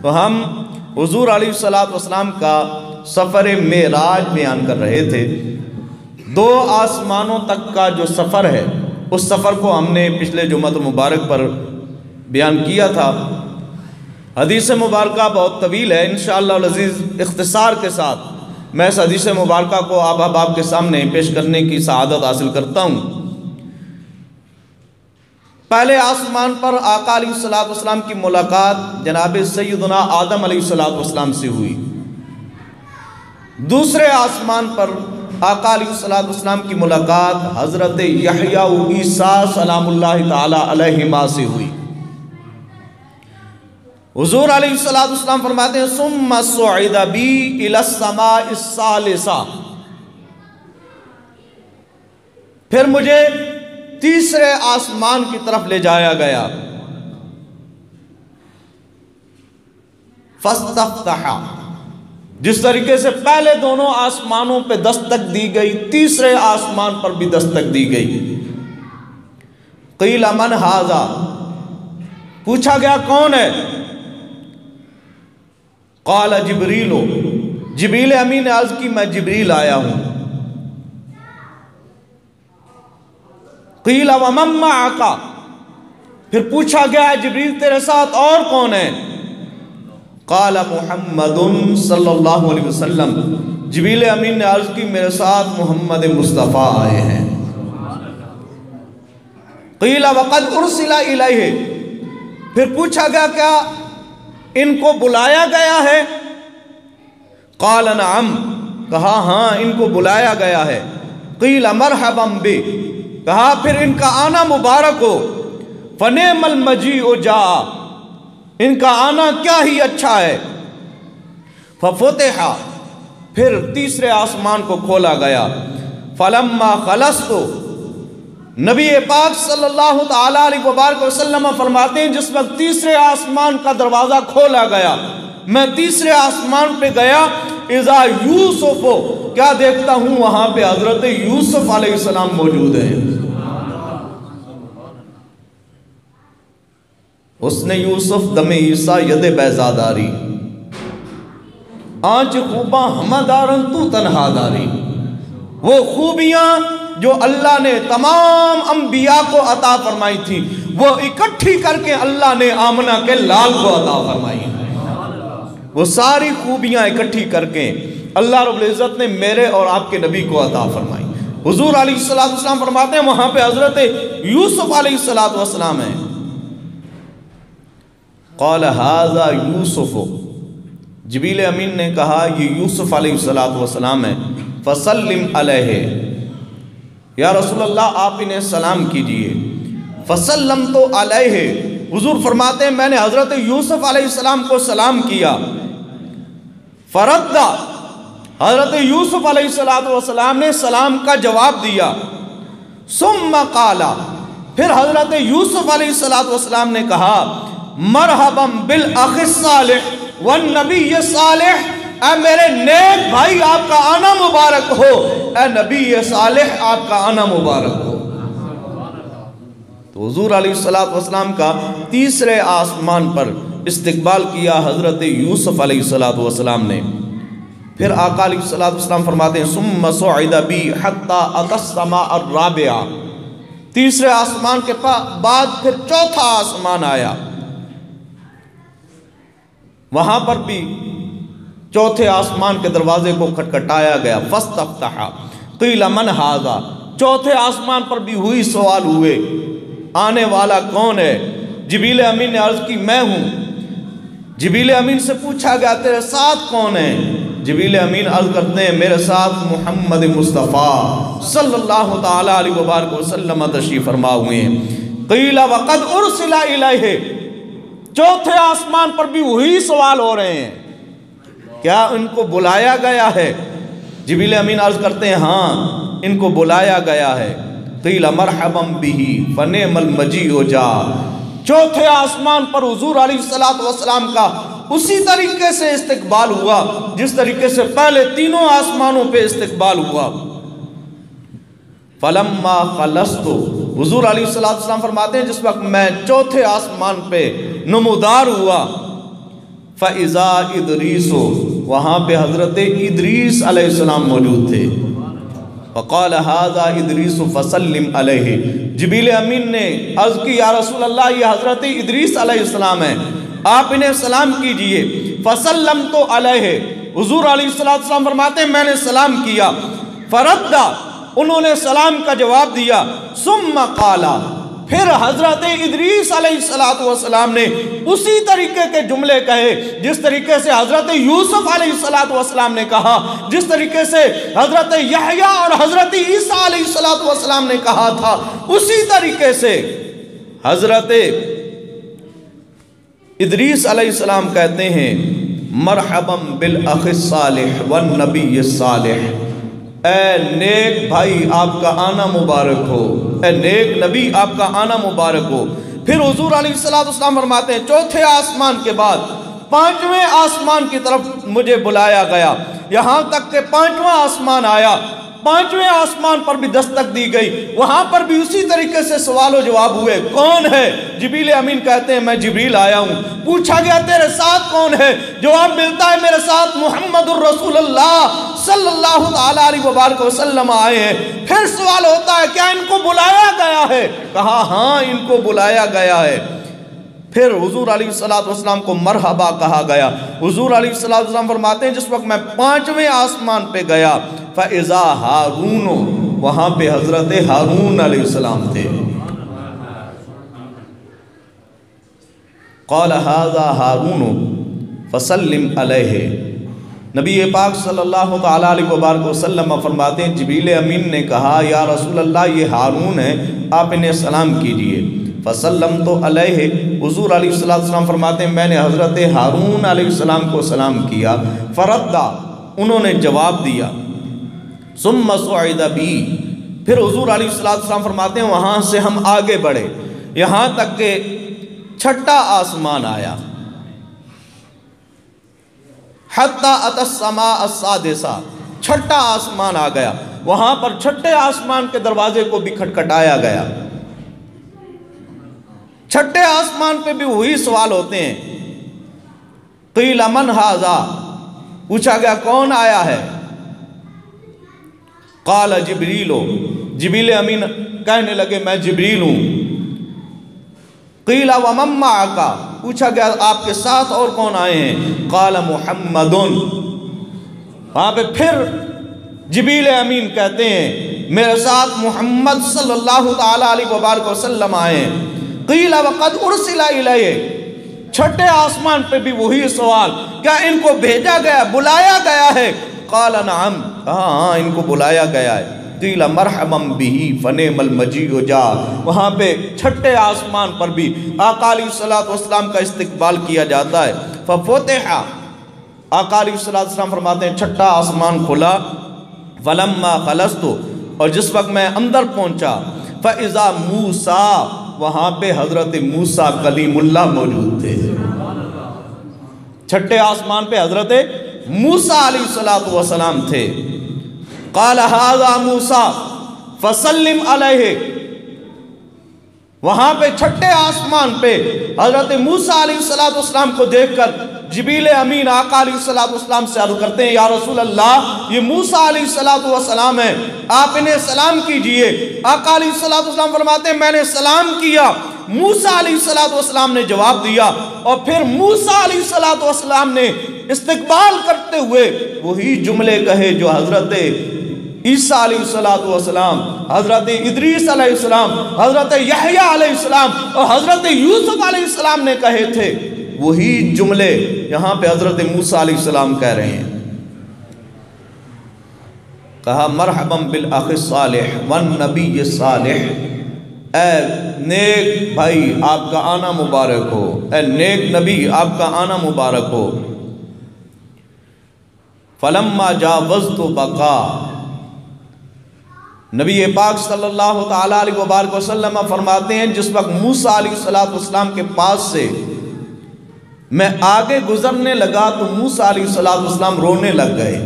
تو ہم حضور علیہ السلام کا سفر معراج بیان کر رہے تھے۔ 2 آسمانوں تک کا جو سفر ہے اس سفر کو ہم نے پچھلے جمعہ مبارک پر بیان کیا تھا۔ حدیث مبارکہ بہت طویل ہے، انشاءاللہ العزیز اختصار کے ساتھ میں اس حدیث مبارکہ کو آپ کے سامنے پیش کرنے کی سعادت حاصل کرتا ہوں۔ پہلے آسمان پر آقا علیہ السلام کی ملاقات جناب سیدنا آدم علیہ السلام سے ہوئی۔ دوسرے آسمان پر آقا علیہ السلام کی ملاقات حضرت یحییٰ و عیسیٰ سلام اللہ تعالی علیہما سے ہوئی۔ حضور علیہ السلام فرماتے ہیں ثم صعد بی الی السماء الثالثہ، پھر مجھے تیسرے آسمان کی طرف لے جایا گیا۔ فاستفتح، جس طریقے سے پہلے دونوں آسمانوں پہ دستک دی گئی، تیسرے آسمان پر بھی دستک دی گئی۔ قیل من ھذا، پوچھا گیا کون ہے؟ قال جبریل، جبریل امین نے عرض کی میں جبریل آیا ہوں۔ قیل ومن معک، پھر پوچھا گیا ہے جبریل تیرے ساتھ اور کون ہے؟ قال محمد صلی اللہ علیہ وسلم، جبریل امین نے عرض کی میرے ساتھ محمد مصطفیٰ آئے ہیں۔ قیل وقد ارسل الیہ، پھر پوچھا گیا کیا ان کو بلایا گیا ہے؟ قال نعم، کہا ہاں ان کو بلایا گیا ہے۔ قیل مرحبا بی، کہا پھر ان کا آنا مبارک ہو۔ فنعم المجیء جاء، ان کا آنا کیا ہی اچھا ہے۔ ففتح، پھر تیسرے آسمان کو کھولا گیا۔ فلما خلصت، نبی پاک صلی اللہ تعالیٰ علیہ وبارک وسلم فرماتے ہیں جس وقت تیسرے آسمان کا دروازہ کھولا گیا، میں تیسرے آسمان پہ گیا، اذا یوسف، کیا دیکھتا ہوں وہاں پہ حضرت یوسف علیہ السلام موجود ہیں۔ حسن یوسف دم عیسیٰ ید بیضا داری، آنچ خوباں ہمہ دارن تو تنہا داری۔ وہ خوبیاں جو اللہ نے تمام انبیاء کو عطا فرمائی تھی وہ اکٹھی کر کے اللہ نے آمنہ کے لال کو عطا فرمائی ہیں۔ وہ ساری خوبیاں اکٹھی کر کے اللہ رب العزت نے میرے اور آپ کے نبی کو عطا فرمائی۔ حضور علیہ السلام فرماتے ہیں وہاں پہ حضرت یوسف علیہ السلام ہیں۔ قال ھذا یوسف، جبریل امین نے کہا یہ یوسف علیہ السلام ہے۔ فسلم علیہ، یا رسول اللہ آپ انہیں سلام کیجئے۔ فسلمت علیہ، حضور فرماتے ہیں میں نے حضرت یوسف علیہ السلام کو سلام کیا۔ فرد، حضرت یوسف علیہ السلام نے سلام کا جواب دیا۔ ثم قال، پھر حضرت یوسف علیہ السلام نے کہا مرحبا بالاخ الصالح والنبی الصالح، اے میرے نیک بھائی آپ کا آنا مبارک ہو، اے نبی صالح آپ کا آنا مبارک ہو۔ تو حضور علیہ السلام کا تیسرے آسمان پر استقبال کیا حضرت یوسف علیہ السلام نے۔ پھر آقا علیہ السلام فرماتے ہیں ثم صعد بی حتی اتی السماء الرابعہ، تیسرے آسمان کے بعد پھر چوتھا آسمان آیا، وہاں پر بھی چوتھے آسمان کے دروازے کو کھٹکھٹایا گیا۔ فاستفتح، قیل من ھذا، چوتھے آسمان پر بھی ہوئی سوال ہوئے آنے والا کون ہے؟ جبریل امین نے عرض کی میں ہوں۔ جبریل امین سے پوچھا گیا تیرے ساتھ کون ہے؟ جبریل امین عرض کرتے ہیں میرے ساتھ محمد مصطفیٰ صلی اللہ تعالیٰ علیہ وبارک وسلم تشریف فرما ہوئے ہیں۔ قیل وقد ارسل الیہ، چوتھے آسمان پر بھی وہی سوال ہو رہے ہیں، کیا ان کو بلایا گیا ہے؟ جبریل امین عرض کرتے ہیں ہاں ان کو بلایا گیا ہے۔ قیل مرحبا بہ فنعم المجیء جاء، چوتھے آسمان پر حضور علیہ السلام کا اسی طریقے سے استقبال ہوا جس طریقے سے پہلے تینوں آسمانوں پہ استقبال ہوا۔ فلما خلصت، حضور علیہ السلام فرماتے ہیں جس وقت میں چوتھے آسمان پہ نمودار ہوا، فَإِذَا إِدْرِيسُ وہاں پہ حضرت ادریس علیہ السلام موجود تھے. فَقَالَ هَذَا إِدْرِيسُ فَسَلِّمْ عَلَيْهِ جبریل امین نے عرض کی یا رسول اللہ یہ حضرت ادریس علیہ السلام ہیں، آپ انہیں سلام کیجئے. فَسَلَّمْتُ عَلَيْهِ حضور علیہ السلام فرماتے ہیں میں نے سلام کیا. فَرَدَّ انہوں نے سلام کا جواب دیا. ثُمَّ قَالَ پھر حضرت ادریس علیہ السلام نے اسی طریقے کے جملے کہے جس طریقے سے حضرت یوسف علیہ السلام نے کہا، جس طریقے سے حضرت یحییٰ اور حضرت عیسیٰ علیہ السلام نے کہا تھا، اسی طریقے سے حضرت ادریس علیہ السلام کہتے ہیں مرحبا بالاخ الصالح والنبی الصالح، اے نیک بھائی آپ کا آنا مبارک ہو، اے نیک نبی آپ کا آنا مبارک ہو. پھر حضور علیہ السلام فرماتے ہیں چوتھے آسمان کے بعد پانچویں آسمان کی طرف مجھے بلایا گیا، یہاں تک کہ پانچواں آسمان آیا. پانچویں آسمان پر بھی دستک دی گئی، وہاں پر بھی اسی طریقے سے سوال و جواب ہوئے. کون ہے؟ جبریل امین کہتے ہیں میں جبریل آیا ہوں. پوچھا گیا تیرے ساتھ کون ہے؟ جواب ملتا ہے میرے ساتھ محمد الرسول اللہ صلی اللہ تعالیٰ علیہ وبارک وسلم آئے ہیں. پھر سوال ہوتا ہے کیا ان کو بلایا گیا ہے؟ کہا ہاں ان کو بلایا گیا ہے. پھر حضور علیہ السلام کو مرحبا کہا گیا. حضور علیہ السلام فرماتے ہیں جس وقت میں پانچویں آسمان پہ گیا فَإِذَا ہارون وہاں پہ حضرت ہارون علیہ السلام تھے. قال هذا ہارون فسلم علیہ نبی پاک صلی اللہ تعالیٰ علیہ وبارک وسلم فرماتے ہیں جبریل امین نے کہا یا رسول اللہ یہ ہارون ہے آپ انہیں سلام کیجئے. فسلمت علیہ حضور علیہ السلام فرماتے ہیں میں نے حضرت ہارون علیہ السلام کو سلام کیا. فردا انہوں نے جواب دیا. ثم صعد بی پھر حضور علیہ السلام فرماتے ہیں وہاں سے ہم آگے بڑھے یہاں تک کہ چھٹا آسمان آیا. حتی اتی السماء السادسہ چھٹا آسمان آ گیا. وہاں پر چھٹے آسمان کے دروازے کو بھی کھٹکھٹایا گیا. چھٹے آسمان پہ بھی وہی سوال ہوتے ہیں. قیل من ھذا پوچھا گیا کون آیا ہے؟ قال جبریل جبریل امین کہنے لگے میں جبریل ہوں. قیل ومن معک پوچھا گیا آپ کے ساتھ اور کون آئے ہیں؟ قال محمد وہاں پہ پھر جبریل امین کہتے ہیں میرے ساتھ محمد صلی اللہ تعالیٰ علیہ وبارک وسلم آئے ہیں. قیل وقد ارسل الیہ چھٹے آسمان پہ بھی وہی سوال کیا ان کو بھیجا گیا بلایا گیا ہے؟ قال نعم ہاں ان کو بلایا گیا ہے. قیل مرحبا بہ فنعم المجیء جاء وہاں پہ چھٹے آسمان پر بھی آقا علیہ السلام کا استقبال کیا جاتا ہے. ففتح آقا علیہ السلام فرماتے ہیں چھٹا آسمان کھلا. فلما خلصت اور جس وقت میں اندر پہنچا فاذا موسیٰ وہاں پہ حضرت موسیٰ کلیم اللہ موجود تھے. چھٹے آسمان پہ حضرت موسیٰ علیہ السلام تھے. قال هذا موسیٰ فسلم علیہ وہاں پہ چھٹے آسمان پہ حضرت موسیٰ علیہ السلام کو دیکھ کر جبریل امین آقا علیہ السلام سے عرض کرتے ہیں یا رسول اللہ یہ موسیٰ علیہ السلام ہیں آپ انہیں سلام کیجئے. آقا علیہ السلام فرماتے ہیں میں نے سلام کیا. موسیٰ علیہ السلام نے جواب دیا اور پھر موسیٰ علیہ السلام نے استقبال کرتے ہوئے وہی جملے کہے جو حضرت عیسیٰ علیہ السلام حضرت ادریس علیہ السلام حضرت یحییٰ علیہ السلام اور حضرت یوسف علیہ السلام نے کہے تھے. وہی جملے یہاں پہ حضرت موسیٰ علیہ السلام کہہ رہے ہیں. کہا مرحبا بالاخ الصالح والنبی الصالح اے نیک بھائی آپ کا آنا مبارک ہو، اے نیک نبی آپ کا آنا مبارک ہو. فلما جاوزت بقا نبی پاک صلی اللہ تعالیٰ علیہ وبارک وسلم فرماتے ہیں جس وقت موسیٰ علیہ السلام کے پاس سے میں آگے گزرنے لگا تو موسیٰ علیہ السلام رونے لگ گئے.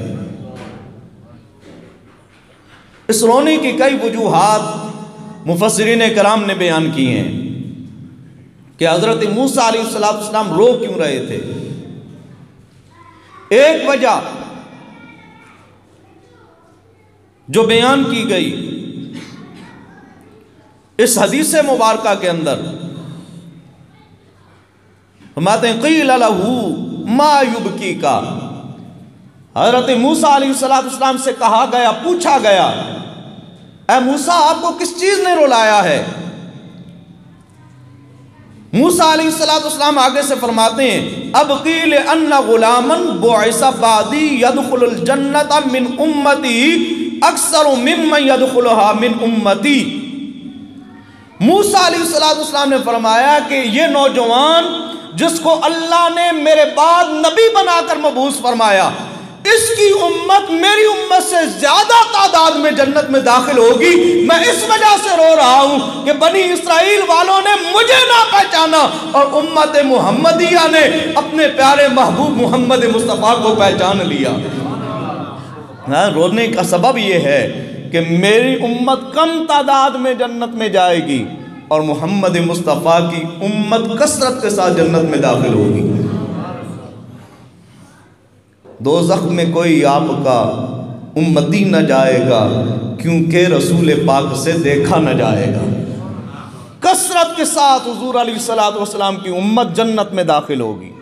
اس رونے کی کئی وجوہات مفسرین کرام نے بیان کی ہیں کہ حضرت موسیٰ علیہ السلام رو کیوں رہے تھے. ایک وجہ جو بیان کی گئی اس حدیث مبارکہ کے اندر، فرماتے ہیں قیل لہ ما یبکیک، حضرت موسیٰ علیہ السلام سے کہا گیا، پوچھا گیا، اے موسیٰ آپ کو کس چیز نے رلایا ہے؟ موسیٰ علیہ السلام آگے سے فرماتے ہیں اب قیل ان غلاما بعث بعدی يدخل الجنت من امتی اکثر ممن يدخلها من امتی۔ موسیٰ علیہ السلام نے فرمایا کہ یہ نوجوان جس کو اللہ نے میرے بعد نبی بنا کر مبعوث فرمایا، اس کی امت میری امت سے زیادہ تعداد میں جنت میں داخل ہوگی۔ میں اس وجہ سے رو رہا ہوں کہ بنی اسرائیل والوں نے مجھے نہ پہچانا اور امت محمدیہ نے اپنے پیارے محبوب محمد مصطفیٰ کو پہچان لیا۔ رونے کا سبب یہ ہے کہ میری امت کم تعداد میں جنت میں جائے گی اور محمد مصطفیٰ کی امت کثرت کے ساتھ جنت میں داخل ہوگی۔ دوزخ میں کوئی آپ کا امتی نہ جائے گا کیونکہ رسول پاک سے دیکھا نہ جائے گا۔ کثرت کے ساتھ حضور علیہ السلام کی امت جنت میں داخل ہوگی۔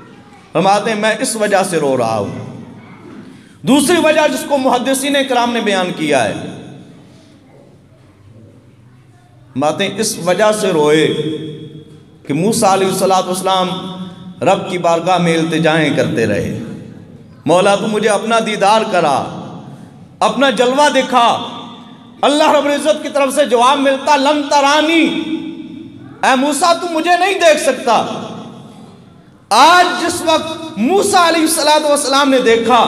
فرماتے ہیں میں اس وجہ سے رو رہا ہوں۔ دوسری وجہ جس کو محدثین کرام نے بیان کیا ہے، باتیں اس وجہ سے روئے کہ موسیٰ علیہ السلام رب کی بارگاہ میں التجائیں کرتے رہے، مولا تو مجھے اپنا دیدار کرا، اپنا جلوہ دکھا۔ اللہ رب العزت کی طرف سے جواب ملتا لن ترانی، اے موسیٰ تو مجھے نہیں دیکھ سکتا۔ آج جس وقت موسیٰ علیہ السلام نے دیکھا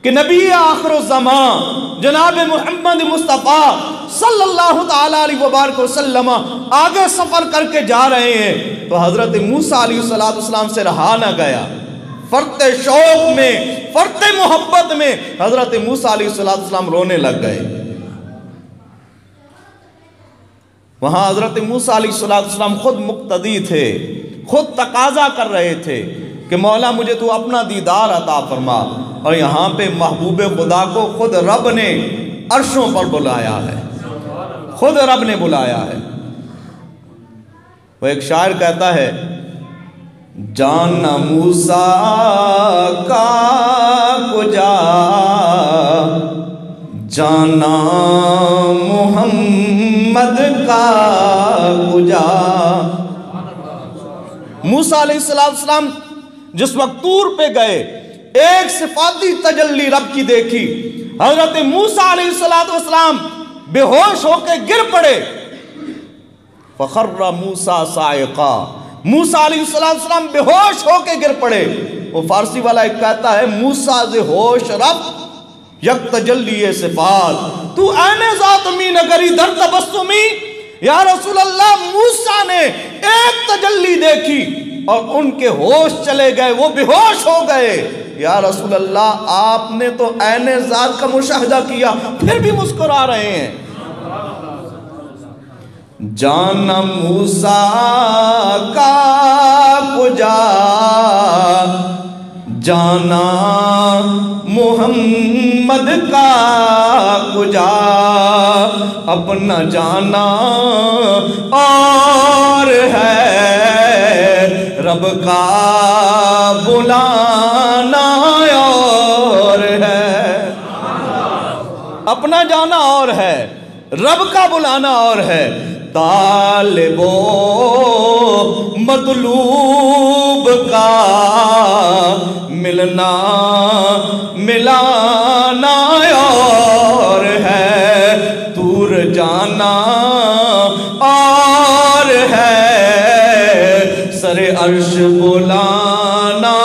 کہ نبی آخر الزمان جناب محمد مصطفیٰ صلی اللہ تعالیٰ علیہ وبارک وسلم آگے سفر کر کے جا رہے ہیں، تو حضرت موسیٰ علیہ السلام سے رہا نہ گیا۔ فرط شوق میں، فرط محبت میں حضرت موسیٰ علیہ السلام رونے لگ گئے۔ وہاں حضرت موسیٰ علیہ السلام خود مقتدی تھے، خود تقاضا کر رہے تھے کہ مولا مجھے تو اپنا دیدار عطا فرما، اور یہاں پہ محبوب خدا کو خود رب نے عرشوں پر بلایا ہے، خود رب نے بلایا ہے۔ وہ ایک شاعر کہتا ہے جانا موسیٰ کا کجا، جانا محمد کا کجا۔ موسیٰ علیہ السلام جس وقت طور پہ گئے، ایک صفاتی تجلی رب کی دیکھی، حضرت موسیٰ علیہ السلام بے ہوش ہو کے گر پڑے۔ فخر موسیٰ صاعقا، موسیٰ علیہ السلام بے ہوش ہو کے گر پڑے۔ وہ فارسی والا ایک کہتا ہے موسیٰ ز ہوش رفت یک تجلی صفات، تو این ذات می نگری در تبسمی۔ یا رسول اللہ موسیٰ نے ایک تجلی دیکھی اور ان کے ہوش چلے گئے، وہ بے ہوش ہو گئے۔ یا رسول اللہ آپ نے تو عین ذات کا مشاہدہ کیا، پھر بھی مسکرا رہے ہیں۔ جانا موسیٰ کا کجا، جانا محمد کا کجا، اپنا جانا اور ہے رب کا بلانا اور ہے۔ اپنا جانا اور ہے، رب کا بلانا اور ہے۔ طالب و مطلوب کا ملنا ملانا اور ہے، طور جانا اور ہے، سر عرش بلانا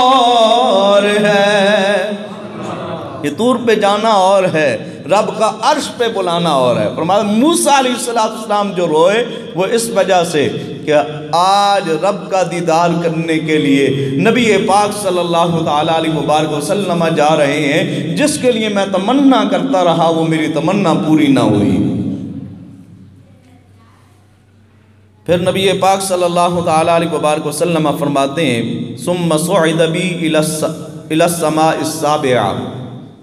اور ہے۔ یہ طور پہ جانا اور ہے، رب کا عرش پہ بلانا اور ہے۔ فرمایا موسیٰ علیہ السلام جو روئے وہ اس وجہ سے کہ آج رب کا دیدار کرنے کے لیے نبی پاک صلی اللہ تعالیٰ علیہ وبارک وسلم جا رہے ہیں، جس کے لیے میں تمنا کرتا رہا وہ میری تمنا پوری نہ ہوئی۔ پھر نبی پاک صلی اللہ تعالیٰ علیہ وبارک وسلم فرماتے ہیں ثم صعد بی الی السماء السابعہ،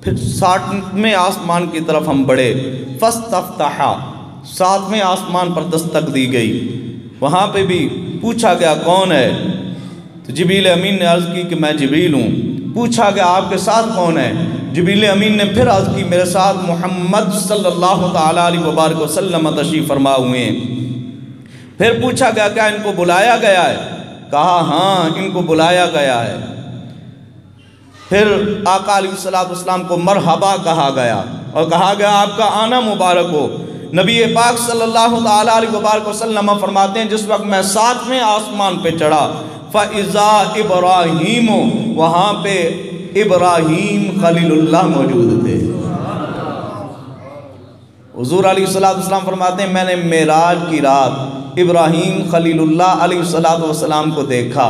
پھر 60ویں آسمان کی طرف ہم بڑھے، فاستفتح، 7ویں آسمان پر دستک دی گئی، وہاں پہ بھی پوچھا گیا کون ہے؟ تو جبریل امین نے عرض کی کہ میں جبریل ہوں۔ پوچھا گیا آپ کے ساتھ کون ہے؟ جبریل امین نے پھر عرض کی میرے ساتھ محمد صلی اللہ تعالیٰ علیہ وبارک وسلم تشریف فرما ہوئے ہیں۔ پھر پوچھا گیا کیا ان کو بلایا گیا ہے؟ کہا ہاں ان کو بلایا گیا ہے۔ پھر آقا علیہ السلام کو مرحبا کہا گیا اور کہا گیا آپ کا آنا مبارک ہو۔ نبی پاک صلی اللہ تعالیٰ علیہ وبارک وسلم فرماتے ہیں جس وقت میں 7ویں آسمان پہ چڑھا، فَإِذَا إِبْرَاهِيمُ، وہاں پہ ابراہیم خلیل اللہ موجود تھے۔ حضور علیہ السلام فرماتے ہیں میں نے معراج کی رات ابراہیم خلیل اللہ علیہ السلام کو دیکھا۔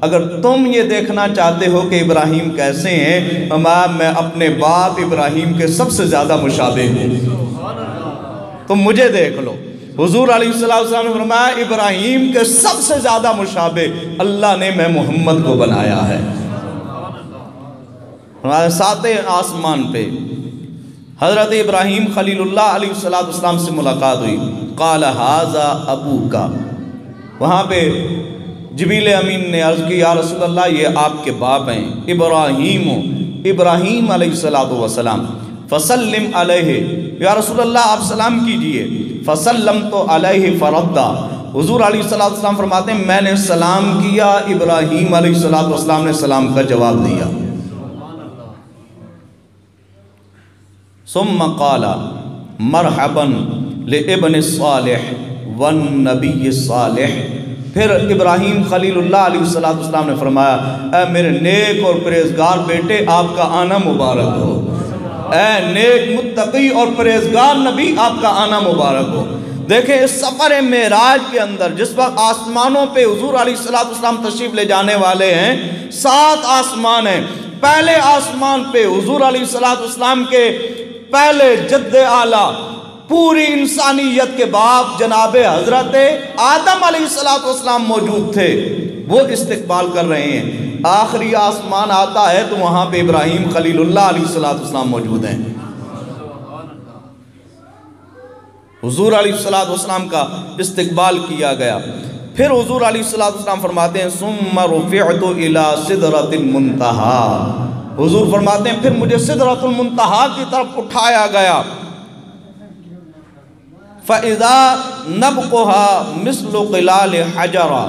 اگر تم یہ دیکھنا چاہتے ہو کہ ابراہیم کیسے ہیں، میں اپنے باپ ابراہیم کے سب سے زیادہ مشابہ ہوں، تم مجھے دیکھ لو۔ حضور علیہ السلام نے فرمایا ابراہیم کے سب سے زیادہ مشابہ اللہ نے میں محمد کو بنایا ہے۔ ہمارے 7 آسمان پہ حضرت ابراہیم خلیل اللہ علیہ السلام سے ملاقات ہوئی۔ قال ھذا ابوک، وہاں پہ جبریل امین نے عرض کی یا رسول اللہ یہ آپ کے باپ ہیں ابراہیم علیہ السلام۔ فسلم علیہ، یا رسول اللہ آپ سلام کیجئے۔ فسلمت علیہ فردا، حضور علیہ السلام فرماتے ہیں میں نے سلام کیا، ابراہیم علیہ السلام نے سلام کا جواب دیا۔ ثم قال مرحبا لابن الصالح والنبی الصالح، پھر ابراہیم خلیل اللہ علیہ السلام نے فرمایا اے میرے نیک اور پرہیزگار بیٹے آپ کا آنا مبارک ہو، اے نیک متقی اور پرہیزگار نبی آپ کا آنا مبارک ہو۔ دیکھیں اس سفر معراج کے اندر جس وقت آسمانوں پہ حضور علیہ السلام تشریف لے جانے والے ہیں، 7 آسمان ہیں۔ پہلے آسمان پہ حضور علیہ السلام کے پہلے جد اعلیٰ پوری انسانیت کے باپ جناب حضرت آدم علیہ السلام موجود تھے، وہ استقبال کر رہے ہیں۔ آخری آسمان آتا ہے تو وہاں پہ ابراہیم خلیل اللہ علیہ السلام موجود ہیں۔ حضور علیہ السلام کا استقبال کیا گیا۔ پھر حضور علیہ السلام فرماتے ہیں ثم رفعت الى سدرۃ المنتہی، حضور فرماتے ہیں پھر مجھے سدرۃ المنتہی کی طرف اٹھایا گیا۔ فَإِذَا نَبْقُهَا مِثْلُ قِلَالِ حَجَرَ،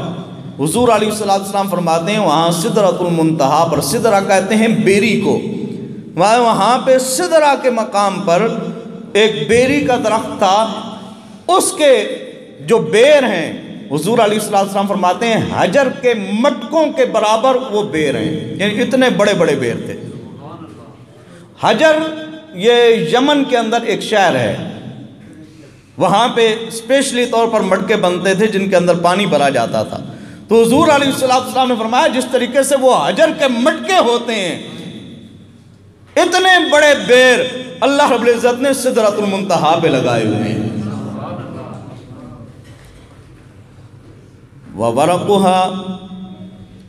حضور علیہ السلام فرماتے ہیں وہاں سدرۃ المنتہی پر، سدرہ کہتے ہیں بیری کو، وہاں پہ سدرہ کے مقام پر ایک بیری کا درخت تھا، اس کے جو بیر ہیں حضور علیہ السلام فرماتے ہیں حجر کے مٹکوں کے برابر وہ بیر ہیں، یعنی اتنے بڑے بڑے بیر تھے۔ حجر یہ یمن کے اندر ایک شہر ہے، وہاں پہ اسپیشلی طور پر مٹکے بنتے تھے جن کے اندر پانی بھرا جاتا تھا۔ تو حضور علیہ السلام نے فرمایا جس طریقے سے وہ حجر کے مٹکے ہوتے ہیں، اتنے بڑے بیر اللہ رب العزت نے سدرۃ المنتہی پہ لگائے ہوئے ہیں۔ وَوَرَقُهَا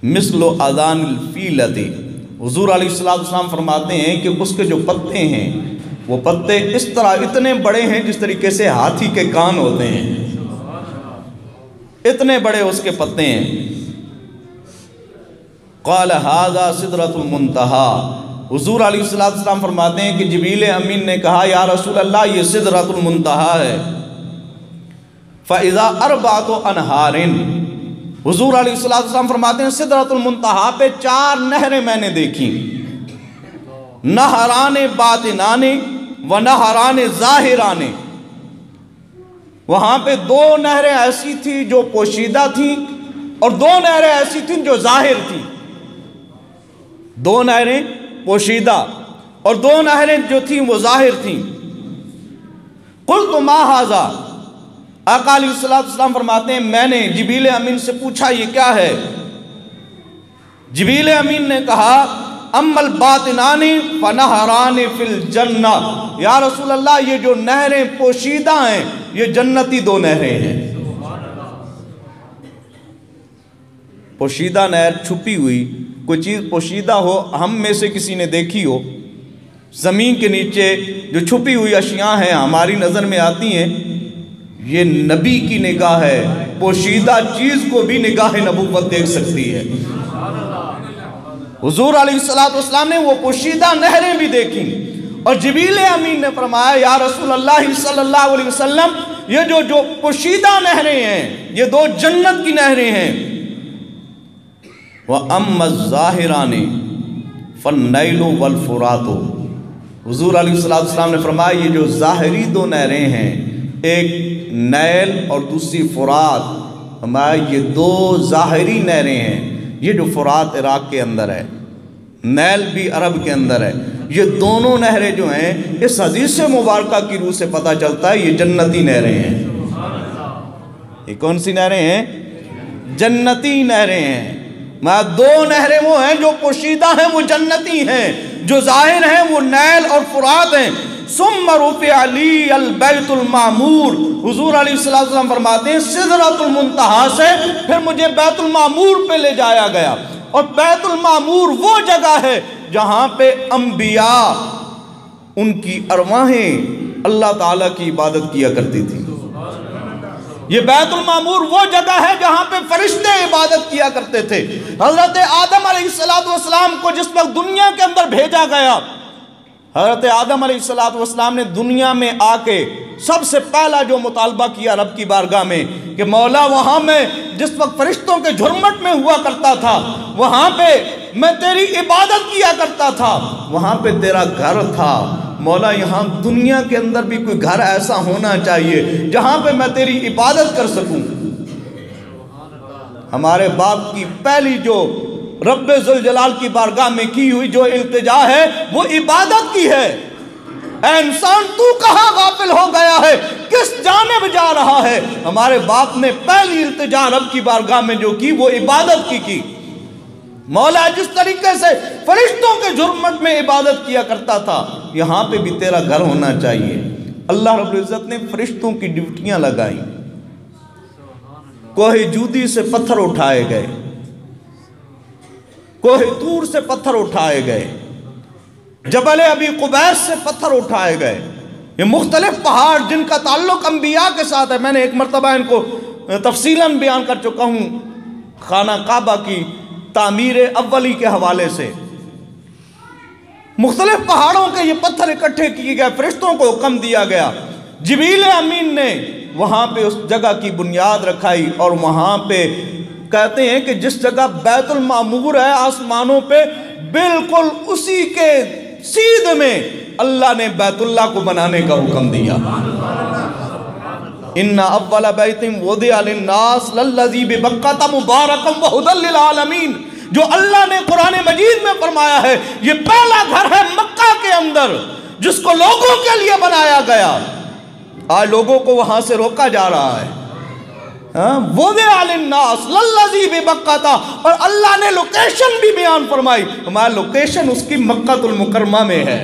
مِثْلُ أَذَانِ الْفِيلَةِ، حضور علیہ السلام فرماتے ہیں کہ اس کے جو پتے ہیں وہ پتے اس طرح اتنے بڑے ہیں جس طریقے سے ہاتھی کے کان ہوتے ہیں، اتنے بڑے اس کے پتے ہیں۔ قال ھذا سدرۃ المنتہی، حضور علیہ السلام فرماتے ہیں کہ جبریل امین نے کہا یا رسول اللہ یہ سدرۃ المنتہی ہے۔ فَإِذَا أَرْبَعَةُ أَنْهَارٍ، حضور علیہ السلام فرماتے ہیں سدرۃ المنتہی پہ 4 نہریں میں نے دیکھی، نہران باطنان و نہران ظاہران، وہاں پہ 2 نہریں ایسی تھیں جو پوشیدہ تھیں اور 2 نہریں ایسی تھیں جو ظاہر تھیں، 2 نہریں پوشیدہ اور 2 نہریں جو تھیں وہ ظاہر تھیں۔ قلت ما ھذا، آقا علیہ السلام فرماتے ہیں میں نے جبریل امین سے پوچھا یہ کیا ہے؟ جبریل امین نے کہا اما الباطنان فنہران فی الجنہ، یا رسول اللہ یہ جو نہریں پوشیدہ ہیں یہ جنتی 2 نہریں ہیں۔ پوشیدہ نہر چھپی ہوئی، کوئی چیز پوشیدہ ہو، ہم میں سے کسی نے دیکھی ہو، زمین کے نیچے جو چھپی ہوئی اشیاء ہیں ہماری نظر میں آتی ہیں، یہ نبی کی نگاہ ہے، پوشیدہ چیز کو بھی نگاہ نبوت دیکھ سکتی ہے۔ حضور علیہ السلام نے وہ پوشیدہ نہریں بھی دیکھیں، اور جبریل امین نے فرمایا یا رسول اللہ صلی اللہ علیہ وسلم، یہ جو پوشیدہ نہریں ہیں یہ دو جنت کی نہریں ہیں۔ وَأَمَّا الظَّاهِرَانِ فَالنَّيْلُ وَالْفُرَاتُ، حضور علیہ السلام نے فرمایا یہ جو ظاہری دو نہریں ہیں، ایک نیل اور دوسری فرات، ہمارا یہ دو ظاہری نہریں ہیں، یہ جو فرات عراق کے اندر ہے، نیل بھی عرب کے اندر ہے، یہ دونوں نہریں جو ہیں اس حدیث مبارکہ کی روح سے پتہ چلتا ہے یہ جنتی نہریں ہیں۔ یہ کون سی نہریں ہیں؟ جنتی نہریں ہیں۔ دو نہریں وہ ہیں جو پوشیدہ ہیں، وہ جنتی ہیں، جو ظاہر ہیں وہ نیل اور فرات ہیں۔ ثم رفع لی البیت المعمور، حضور علیہ السلام فرماتے ہیں سدرۃ المنتہا سے پھر مجھے بیت المعمور پہ لے جایا گیا، اور بیت المعمور وہ جگہ ہے جہاں پہ انبیاء ان کی ارواحیں اللہ تعالیٰ کی عبادت کیا کرتی تھی۔ یہ بیت المعمور وہ جگہ ہے جہاں پہ فرشتے عبادت کیا کرتے تھے۔ حضرت آدم علیہ السلام کو جس وقت دنیا کے اندر بھیجا گیا، حضرت آدم علیہ السلام نے دنیا میں آ کے سب سے پہلا جو مطالبہ کیا رب کی بارگاہ میں کہ مولا وہاں میں جس وقت فرشتوں کے جھرمٹ میں ہوا کرتا تھا، وہاں پہ میں تیری عبادت کیا کرتا تھا، وہاں پہ تیرا گھر تھا، مولا یہاں دنیا کے اندر بھی کوئی گھر ایسا ہونا چاہیے جہاں پہ میں تیری عبادت کر سکوں۔ ہمارے باپ کی پہلی جو رب ذوالجلال کی بارگاہ میں کی ہوئی جو التجا ہے وہ عبادت کی ہے۔ اے انسان تو کہاں غافل ہو گیا ہے، کس جانب جا رہا ہے؟ ہمارے باپ نے پہلی التجا رب کی بارگاہ میں جو کی وہ عبادت کی۔ مولا جس طریقے سے فرشتوں کے جھرمٹ میں عبادت کیا کرتا تھا، یہاں پہ بھی تیرا گھر ہونا چاہیے۔ اللہ رب العزت نے فرشتوں کی ڈیوٹیاں لگائیں، کوہ جودی سے پتھر اٹھائے گئے، کوہ طور سے پتھر اٹھائے گئے، جبل ابی قبیس سے پتھر اٹھائے گئے۔ یہ مختلف پہاڑ جن کا تعلق انبیاء کے ساتھ ہے، میں نے ایک مرتبہ ان کو تفصیلاً بیان کر چکا ہوں خانہ کعبہ کی تعمیر اولی کے حوالے سے۔ مختلف پہاڑوں کے یہ پتھر اکٹھے کیے گئے، فرشتوں کو حکم دیا گیا، جبریل امین نے وہاں پہ اس جگہ کی بنیاد رکھائی، اور وہاں پہ کہتے ہیں کہ جس جگہ بیت المعمور ہے آسمانوں پہ بالکل اسی کے سیدھ میں اللہ نے بیت اللہ کو بنانے کا حکم دیا۔ ان اول بیت وضع للناس للذی ببکۃ مبارکا وہدی للعالمین، جو اللہ نے قرآن مجید میں فرمایا ہے یہ پہلا گھر ہے مکہ کے اندر جس کو لوگوں کے لیے بنایا گیا۔ آج لوگوں کو وہاں سے روکا جا رہا ہے۔ وضع للناس للذی ببکۃ، اور اللہ نے لوکیشن بھی بیان فرمائی، ہمارا لوکیشن اس کی مکہ المکرمہ میں ہے،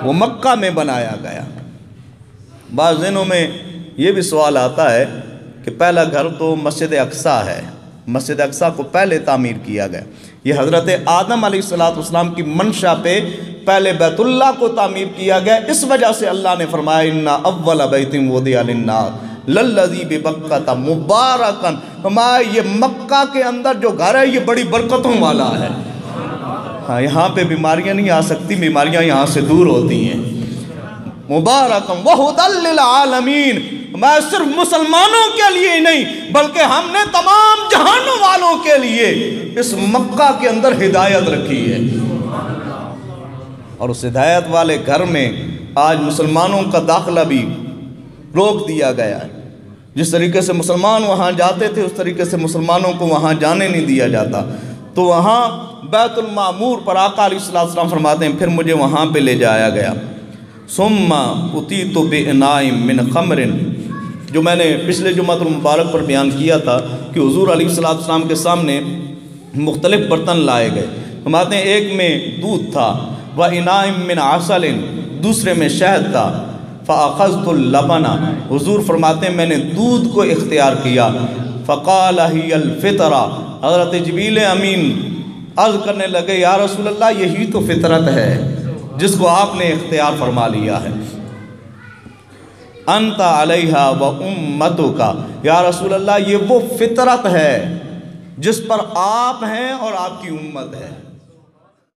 وہ مکہ میں بنایا گیا۔ بعض دنوں میں یہ بھی سوال آتا ہے کہ پہلا گھر تو مسجد اقصیٰ ہے، مسجد اقصیٰ کو پہلے تعمیر کیا گیا، یہ حضرت آدم علیہ السلام کی منشا پہ پہلے بیت اللہ کو تعمیر کیا گیا، اس وجہ سے اللہ نے فرمایا ان اول بیت وضع للناس للذی ببکۃ مبارکا، ہمارا یہ مکہ کے اندر جو گھر ہے یہ بڑی برکتوں والا ہے۔ ہاں یہاں پہ بیماریاں نہیں آ سکتی، بیماریاں یہاں سے دور ہوتی ہیں۔ مبارکا وہدی للعالمین، میں صرف مسلمانوں کے لیے ہی نہیں بلکہ ہم نے تمام جہان والوں کے لیے اس مکہ کے اندر ہدایت رکھی ہے، اور اس ہدایت والے گھر میں آج مسلمانوں کا داخلہ بھی روک دیا گیا ہے۔ جس طریقے سے مسلمان وہاں جاتے تھے اس طریقے سے مسلمانوں کو وہاں جانے نہیں دیا جاتا۔ تو وہاں بیت المعمور پر آقا علیہ السلام فرماتے ہیں پھر مجھے وہاں پہ لے جایا گیا۔ ثم اتیت باناء من خمر، جو میں نے پچھلے جمعۃ المبارک پر بیان کیا تھا کہ حضور علیہ السلام کے سامنے مختلف برتن لائے گئے، فرماتے ہیں ایک میں دودھ تھا، واناء من عسل، دوسرے میں شہد تھا، فاخذت اللبن، حضور فرماتے ہیں میں نے دودھ کو اختیار کیا، فقال ہی الفطرہ، حضرت جبریل امین عرض کرنے لگے یا رسول اللہ یہی تو فطرت ہے جس کو آپ نے اختیار فرما لیا ہے. انت علیہا و امتک، یا رسول اللہ یہ وہ فطرت ہے جس پر آپ ہیں اور آپ کی امت ہے.